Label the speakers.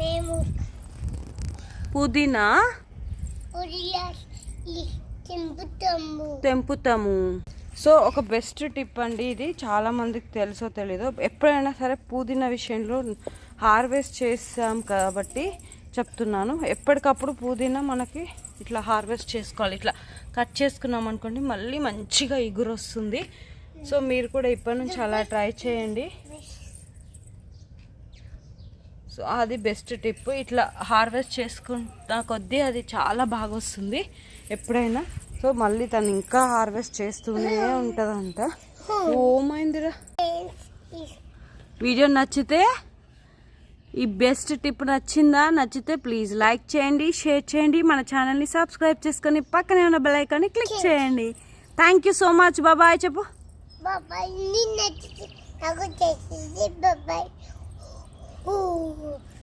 Speaker 1: మేము
Speaker 2: పుదీనా తెంపుతాము. సో ఒక బెస్ట్ టిప్ అండి ఇది, చాలా మందికి తెలుసో తెలీదో. ఎప్పుడైనా సరే పుదీనా విషయంలో హార్వెస్ట్ చేసాం కాబట్టి చెప్తున్నాను. ఎప్పటికప్పుడు పుదీనా మనకి ఇట్లా హార్వెస్ట్ చేసుకోవాలి. ఇట్లా కట్ చేసుకున్నాం అనుకోండి మళ్ళీ మంచిగా ఎగురు వస్తుంది. సో మీరు కూడా ఇప్పటి నుంచి అలా ట్రై చేయండి. సో అది బెస్ట్ టిప్. ఇట్లా హార్వెస్ట్ చేసుకుంటా కొద్దీ అది చాలా బాగా వస్తుంది ఎప్పుడైనా. సో మళ్ళీ తను ఇంకా హార్వెస్ట్ చేస్తూనే ఉంటుందంట. ఓమైందిరా. వీడియో నచ్చితే, ఈ బెస్ట్ టిప్ నచ్చితే ప్లీజ్ లైక్ చేయండి, షేర్ చేయండి, మన ఛానల్ని సబ్స్క్రైబ్ చేసుకొని పక్కనే ఉన్న బెల్ ఐకాన్ని క్లిక్ చేయండి. Thank you so much. బాబాయ్ చెప్పు.
Speaker 1: బాబాయ్.